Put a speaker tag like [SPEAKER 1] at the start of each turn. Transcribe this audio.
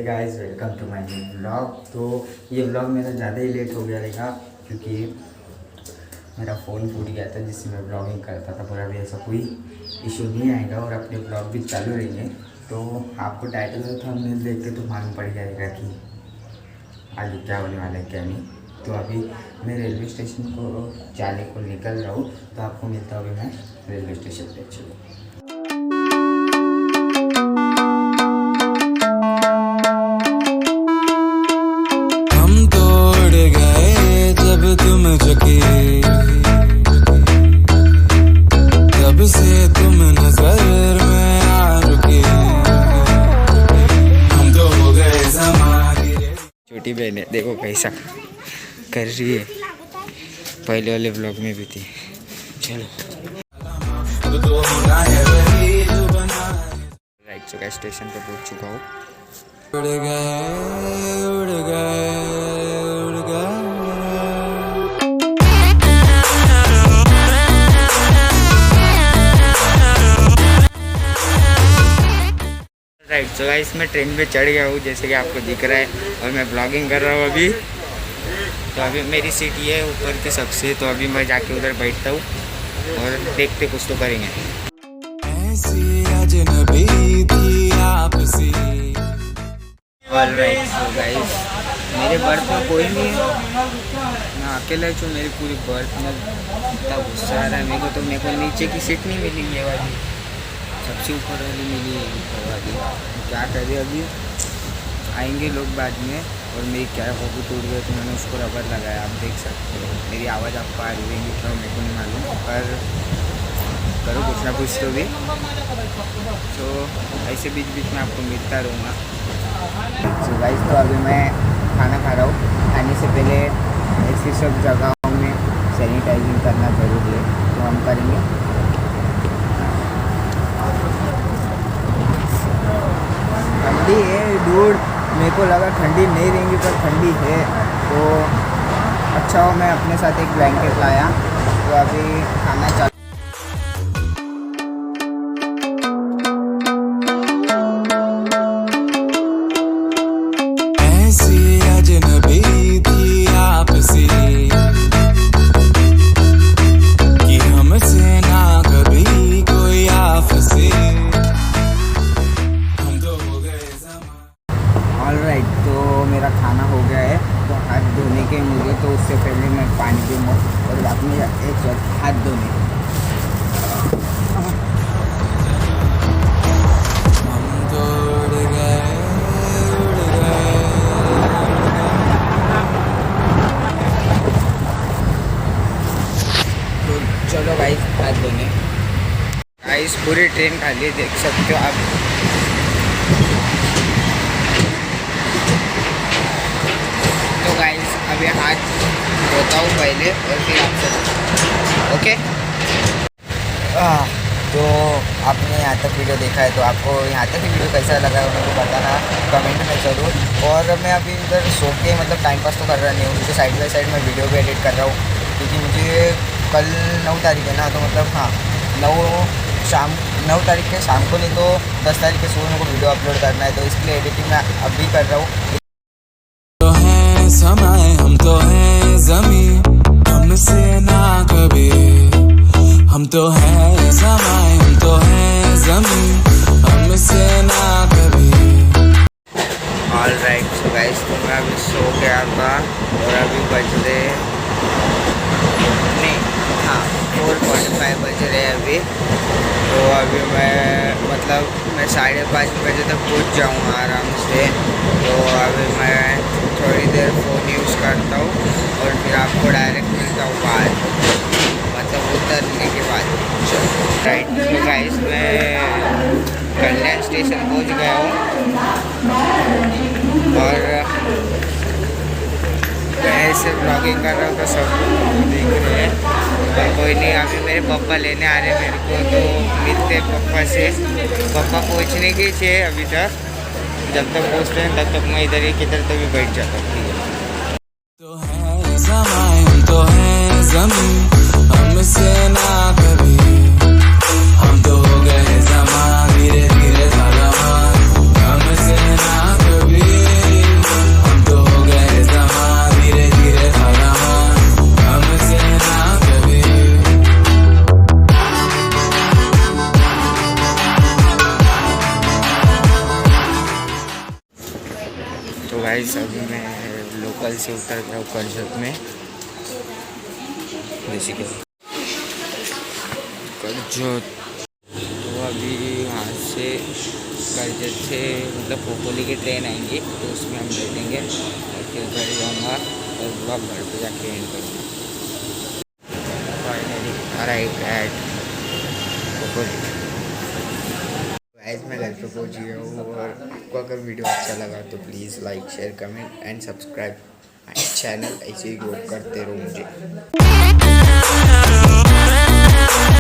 [SPEAKER 1] Guys welcome to my new blog. तो ये blog मेरा ज़्यादा ही लेट हो गया रहेगा क्योंकि मेरा फ़ोन फूट गया था जिससे मैं ब्लॉगिंग करता था। पर अभी ऐसा कोई इशू नहीं आएगा और अपने ब्लॉग भी चालू रहेंगे। तो आपको टाइटल और थंबनेल देख के तो मालूम पड़ जाएगा कि आगे क्या होने वाला है क्या नहीं। तो अभी मैं रेलवे स्टेशन को जाने को निकल रहा हूँ, तो आपको मिलता हूँ अभी मैं रेलवे स्टेशन पर। चलो
[SPEAKER 2] तुम झुके तब से तुम नजर में आ रुके, हम तो हो गए ज़माने।
[SPEAKER 1] छोटी बहन है, देखो कैसा कर रही है, पहले वाले ब्लॉग में भी थी। चलो राइट सो स्टेशन पे पहुंच चुका हूँ।
[SPEAKER 2] उड़ गए उड़ गए उड़ गए।
[SPEAKER 1] राइट सो गाइस मैं ट्रेन पे चढ़ गया हूँ जैसे कि आपको दिख रहा है, और मैं ब्लॉगिंग कर रहा हूँ अभी। तो अभी मेरी सीट ये है ऊपर के सबसे, तो अभी मैं जाके उधर बैठता हूँ और देखते कुछ तो करेंगे। ऑलराइट सो गाइस मेरे बर्थ में कोई नहीं है, मैं अकेला हूँ। मेरी पूरी बर्थ में इतना गुस्सा आ रहा है मेरे को। तो मेरे को नीचे की सीट नहीं मिली, ये वाली सबसे ऊपर वाली मिली है, ऊपर वाली। क्या करें अभी, आएंगे लोग बाद में। और मेरी क्या फोटो टूट गई तो मैंने उसको रबर लगाया, आप देख सकते हो। मेरी आवाज़ आपको आ रही है तो मेरे को नहीं मालूम, पर करो कुछ ना कुछ तो भी। तो ऐसे बीच बीच में आपको मिलता रहूँगा। तो गाइस तो अभी मैं खाना खा रहा हूँ। खाने से पहले ऐसी सब जगहों में सैनिटाइजिंग करना ज़रूरी है, तो हम करेंगे। ठंडी है दूर, मेरे को लगा ठंडी नहीं रहेंगी पर ठंडी है। तो अच्छा हो मैं अपने साथ एक ब्लैंकेट लाया। तो अभी खाना चालू। ऑलराइट तो मेरा खाना हो गया है, तो हाथ धोने के मुझे, तो उससे पहले मैं पानी पीऊँगा और बाद में एक वक्त हाथ धोने। तो चलो गाइस हाथ धोने। गाइस पूरी ट्रेन खाली देख सकते हो आप। गाइस अभी हाथ धोता हूँ पहले और फिर आपसे ओके। तो आपने यहाँ तक वीडियो देखा है, तो आपको यहाँ तक वीडियो कैसा लगा है उनको बताना कमेंट में ज़रूर। और मैं अभी इधर सो के मतलब टाइम पास तो कर रहा नहीं हूँ, क्योंकि साइड बाई साइड मैं वीडियो भी एडिट कर रहा हूँ। क्योंकि मुझे कल 9 तारीख है ना, तो मतलब हाँ 9 तारीख के शाम को, नहीं तो 10 तारीख के सुबह मेरे को वीडियो अपलोड करना है। तो इसके लिए एडिटिंग मैं अभी कर रहा हूँ।
[SPEAKER 2] समय हम तो हैं ज़मीं, हमसे ना कभी। हम तो हैं समय हम तो हैं ज़मीं, हमसे ना कभी।
[SPEAKER 1] ऑलराइट सो गाइस तो मैं अभी सो गया था और अभी बज रहे नहीं, हाँ 4:45 बज रहे हैं अभी। तो अभी मैं 5:30 बजे तक पहुँच जाऊँगा आराम से। तो अभी मैं थोड़ी देर फ़ोन यूज़ करता हूँ और फिर आपको डायरेक्ट मिलता हूँ बाद, मतलब उतरने के बाद। राइट तो गाइस मैं कल्याण स्टेशन पहुँच गया हूँ और मैं ऐसे ब्लॉगिंग कर रहा हूँ तो सब देख रहे हैं। पर कोई नहीं, अभी मेरे पापा लेने आ रहे हैं मेरे को, तो मिलते पापा से। पापा पहुँचने के चाहिए अभी तक, जब तक पहुँचते हैं तब तक मैं इधर ही किधर तो भी बैठ जाता हूँ। ठीक है।
[SPEAKER 2] जमी हमसे ना कभी, हम तो हो गए जमा धीरे धीरे धमाल, हमसे ना कभी, हम तो हो गए जमा धीरे धीरे धमाल, हमसे ना कभी।
[SPEAKER 1] तो गाइस अभी मैं लोकल से उतर गया हूँ करजत में, जैसे कि करजत। तो अभी वहाँ से करजत से मतलब खोपोली की ट्रेन आएंगी, तो उसमें हम बैठेंगे और फिर घर जाऊँगा और वहाँ घर पे जाके एंड करूँगा। Finally arrive at Khopoli. Guys मैं घर पे पहुँच गया हूँ, और आपको अगर वीडियो अच्छा लगा तो please like share comment and subscribe my channel, ऐसे ही ग्रो करते रहो मुझे।